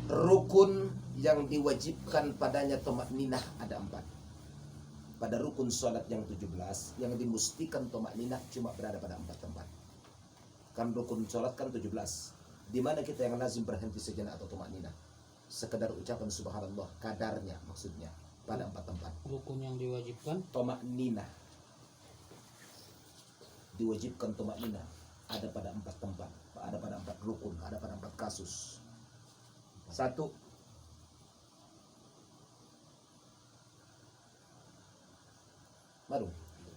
Rukun yang diwajibkan padanya tumakninah ada 4. Pada rukun sholat yang 17, yang dimustikan tumakninah cuma berada pada 4 tempat. Kan rukun sholat kan 17. Di mana kita yang lazim berhenti sejenak atau tumakninah? Sekedar ucapan subhanallah, kadarnya maksudnya pada 4 tempat. Rukun yang diwajibkan Tumakninah diwajibkan tumakninah ada pada 4 tempat, ada pada 4 rukun, ada pada 4 kasus. 1, baru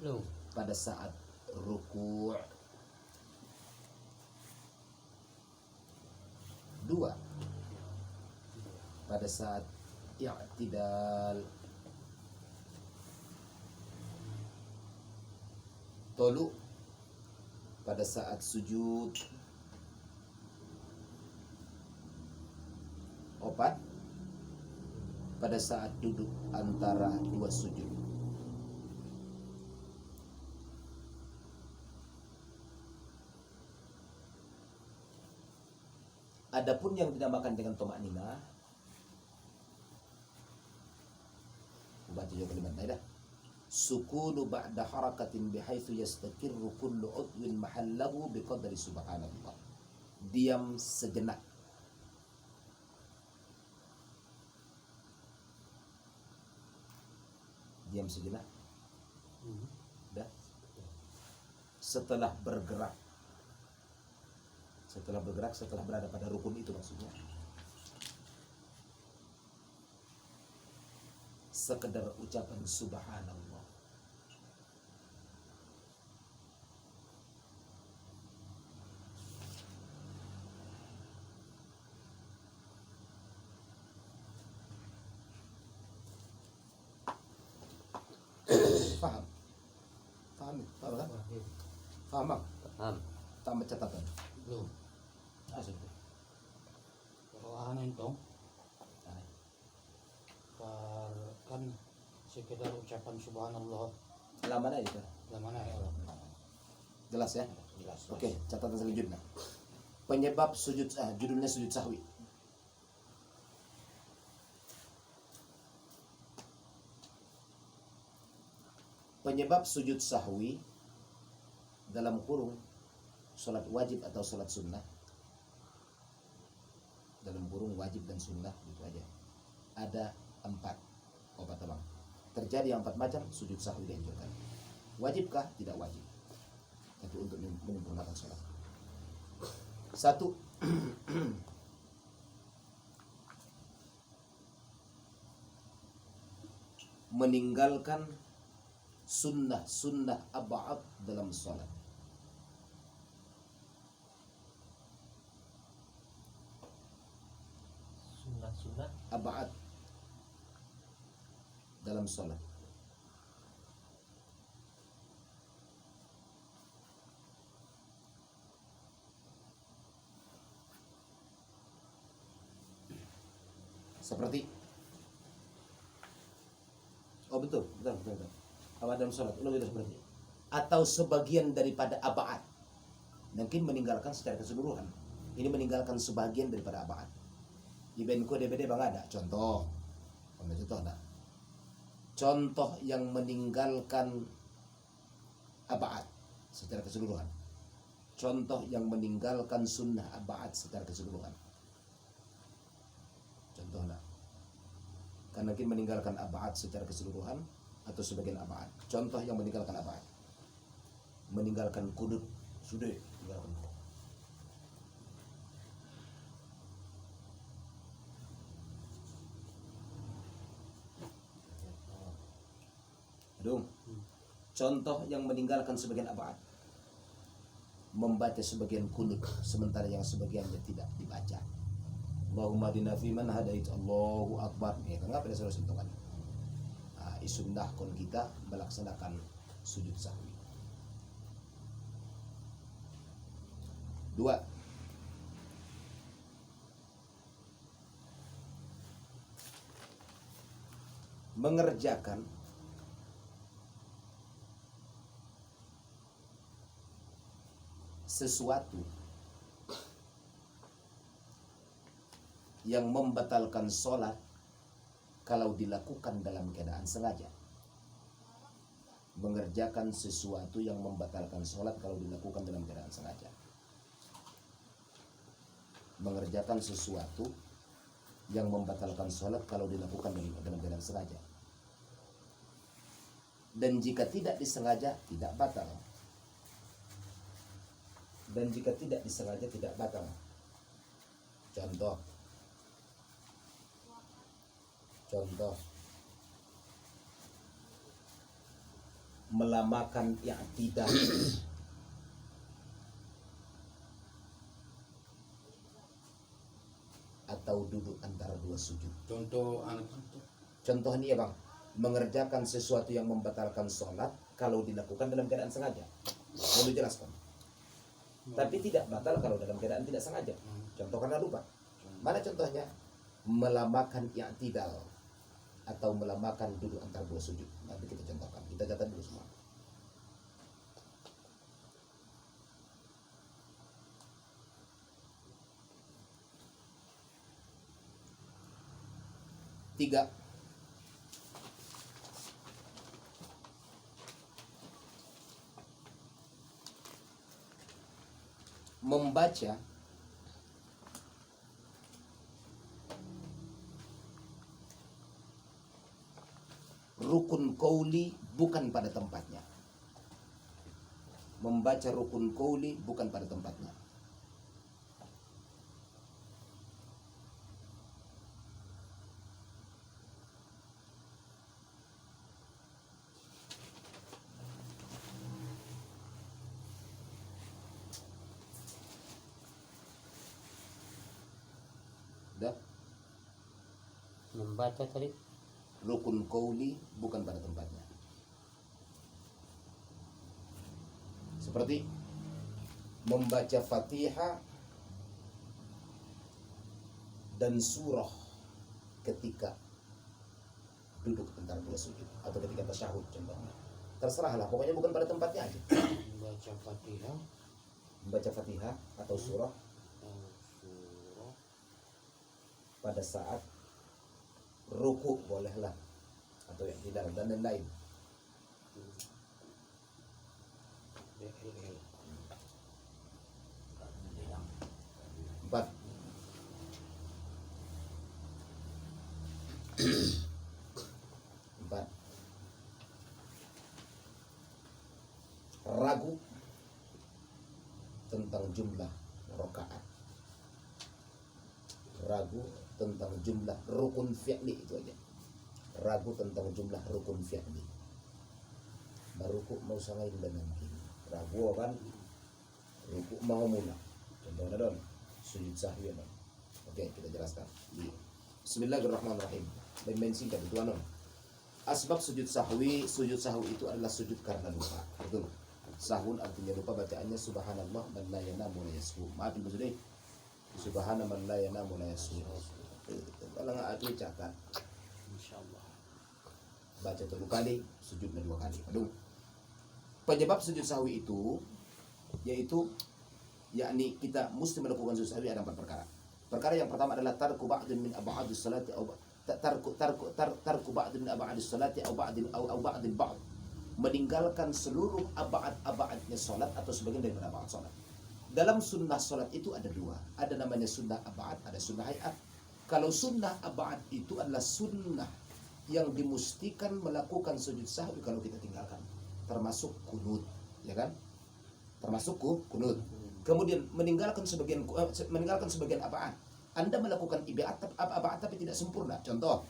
lo pada saat ruku'. 2, pada saat i'tidal. 3, pada saat sujud. 4, pada saat duduk antara 2 sujud. Adapun yang dinamakan dengan tumakninah, baca juga kalimat lain dah. Sukunu ba'da harakatin bihaitsu yastakirru kullu udwin mahallahu biqadri subhanallah. Diam sejenak. Diam sejenak. Dah. Setelah bergerak. Setelah bergerak, setelah berada pada rukun itu maksudnya. Sekedar ucapan subhanallah. Faham? Faham? Faham kan? Faham bang? paham Tambah catatan. lo Asal. kalau ano itu kan sekedar ucapan subhanallah Lama aja itu. lamana ya Jelas ya? jelas. Oke, catatan selanjutnya. Penyebab sujud judulnya sujud sahwi. Penyebab sujud sahwi dalam kurung sholat wajib atau sholat sunnah, dalam kurung wajib dan sunnah gitu aja, ada 4. Obat abang. Terjadi 4 macam sujud sahwi dianjurkan. Wajibkah? Tidak wajib. Tapi untuk menyempurnakan sholat. 1, meninggalkan sunnah ab'ad dalam sholat. Sunnah Ab'ad dalam sholat. Seperti betul. Ab'ad dalam sholat. Ulang itu seperti atau sebagian daripada ab'ad. Mungkin meninggalkan secara keseluruhan. Ini meninggalkan sebagian daripada ab'ad. Di benko DBD bang ada contoh. Contoh ada. Contoh yang meninggalkan ab'ad secara keseluruhan. Contoh yang meninggalkan sunnah ab'ad secara keseluruhan. Contohnya. Karena mungkin meninggalkan ab'ad secara keseluruhan atau sebagian ab'ad. Contoh yang meninggalkan ab'ad. Meninggalkan qunut sudah meninggalkan. Aduh. Contoh yang meninggalkan sebagian ab'ad. Membaca sebagian qunut sementara yang sebagiannya tidak dibaca. Allahumma hadina fiman hadait, Allahu akbar. Ya, kenapa ada salah sentuhan? Isundahkan kita melaksanakan sujud sahwi. 2, mengerjakan sesuatu yang membatalkan sholat kalau dilakukan dalam keadaan sengaja. Mengerjakan sesuatu yang membatalkan sholat kalau dilakukan dalam keadaan sengaja. Mengerjakan sesuatu yang membatalkan sholat kalau dilakukan dalam keadaan sengaja. Dan jika tidak disengaja, tidak batal. Dan jika tidak disengaja, tidak batal. Contoh. Melamakan i'tidal. Atau duduk antara dua sujud. Contoh anak itu. Contoh ini ya bang, mengerjakan sesuatu yang membatalkan sholat kalau dilakukan dalam keadaan sengaja. Mau dijelaskan. Tapi tidak batal kalau dalam keadaan tidak sengaja. Contoh karena lupa. Mana contohnya? Melamakan i'tidal atau melamakan duduk antara dua sujud. Nanti kita contohkan. Kita catat dulu semua. Tiga. Membaca rukun qauli bukan pada tempatnya. Membaca rukun qauli bukan pada tempatnya. Dah, Membaca tadi. rukun qauli bukan pada tempatnya. Seperti membaca Fatihah dan surah ketika duduk antara dua sujud atau ketika tasyahud contohnya. Terserahlah, pokoknya bukan pada tempatnya aja. Membaca Fatihah Membaca Fatihah atau surah atau surah pada saat ruku bolehlah atau yang tidak dan lain-lain. DLL. 4. Ragu tentang jumlah rakaat. Ragu tentang jumlah rukun fi'li, itu aja. Ragu tentang jumlah rukun fi'li. Baruku mau sangain dan nanti. Ragu kan ruku mau mula. Contohnya don sujud sahwi don. Oke, kita jelaskan. Bismillahirrahmanirrahim. Main singkat itu anon. Asbab sujud sahwi itu adalah sujud karena lupa. Betul. Sahun artinya lupa, bacaannya subhanallah man la yanamu la yashu. Maaf Ibu Sudai. Subhana man la yanamu la yashu. Kalau nggak arti catat. Insyaallah. Baca 3 kali, sujudnya 2 kali. Aduh. Penyebab sujud sahwi itu yaitu yakni kita mesti melakukan sujud sahwi ada 4 perkara. Perkara yang pertama adalah tarku ba'din min ab'adis salati atau tarku ba'din min ab'adis salati atau ba'dil ba'd. Meninggalkan seluruh ab'ad-ab'adnya salat atau sebagian daripada ab'ad salat. Dalam sunnah salat itu ada 2. Ada namanya sunnah ab'ad, ada sunnah hayat. Kalau sunnah ab'ad itu adalah sunnah yang dimustikan melakukan sujud sahwi kalau kita tinggalkan, termasuk kunut, ya kan? Termasuk kunut. Kemudian meninggalkan sebagian ab'ad. Anda melakukan ab'ad tapi tidak sempurna. Contoh,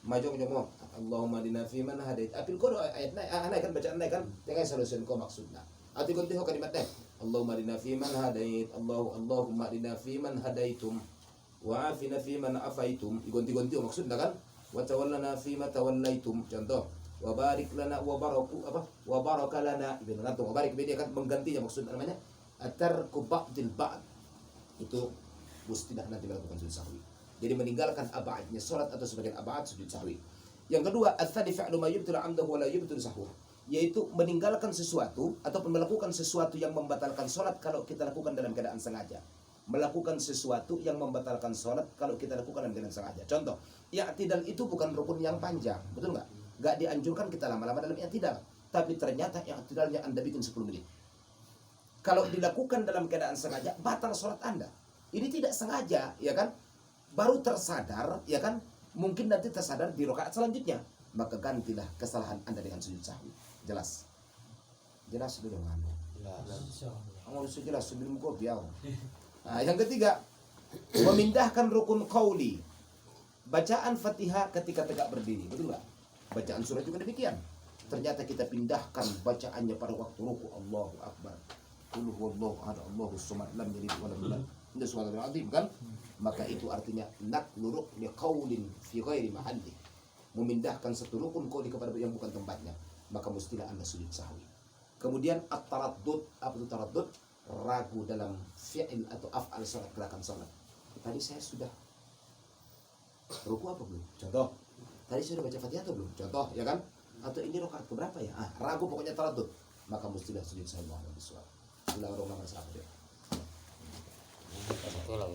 maju ngomong Allahumma dina fi man hadait. Apil ko ayat na kan bacaan na kan. Tengah solution ko maksudna. Ati kunti ho kalimat na. Allahumma dina fi man hadait. Allahumma dina fi man hadaitum. Wa afina fi man afaitum. Igonti-gonti maksudna kan. Wa tawallana fi ma tawallaitum. Contoh, wa barik lana wa baraku apa? Wa baraka lana. Ibn ngantung wa barik dia kan menggantinya maksudnya namanya atarku ba'dil ba'd. Itu mesti dah nanti melakukan sujud sahwi. Jadi meninggalkan ab'adnya salat atau sebagian ab'ad sujud sahwi. Yang kedua, at-tsani fa'lu ma yubtilu 'amdahu wa la yubtilu sahwa. Yaitu meninggalkan sesuatu ataupun melakukan sesuatu yang membatalkan salat kalau kita lakukan dalam keadaan sengaja. melakukan sesuatu yang membatalkan sholat kalau kita lakukan dengan sengaja. Contoh, i'tidal itu bukan rukun yang panjang, betul nggak? Nggak dianjurkan kita lama-lama dalam i'tidal, tapi ternyata i'tidalnya Anda bikin 10 menit. Kalau dilakukan dalam keadaan sengaja, batal sholat Anda. Ini tidak sengaja, ya kan? Baru tersadar, ya kan? Mungkin nanti tersadar di rakaat selanjutnya, maka gantilah kesalahan Anda dengan sujud sahwi. Jelas? Jelas sudah mana? Jelas. Kamu harus jelas sebelum kau biar. Nah, yang ketiga, memindahkan rukun qauli. Bacaan Fatihah ketika tegak berdiri, betul nggak? Bacaan surah juga demikian. Ternyata kita pindahkan bacaannya pada waktu ruku. Allahu Akbar. Qul huwallahu ahad, Allahus samad, lam yalid wa lam yulad. Itu suatu yang azim kan? Maka itu artinya naqlu li qaulin fi ghairi mahalli. Memindahkan satu rukun qauli kepada yang bukan tempatnya, maka mestilah Anda sujud sahwi. Kemudian at-taraddud, apa itu taraddud? Ragu dalam fi'il atau af'al salat, gerakan salat. Tadi saya sudah ruku apa belum? Contoh. Tadi sudah baca Fatihah atau belum? Contoh, ya kan? Atau ini rakaat keberapa ya? Ragu pokoknya taraddud. Maka mestilah sujud sahwi. Bismillahirrahmanirrahim. Bismillahirrahmanirrahim. Satu lagi.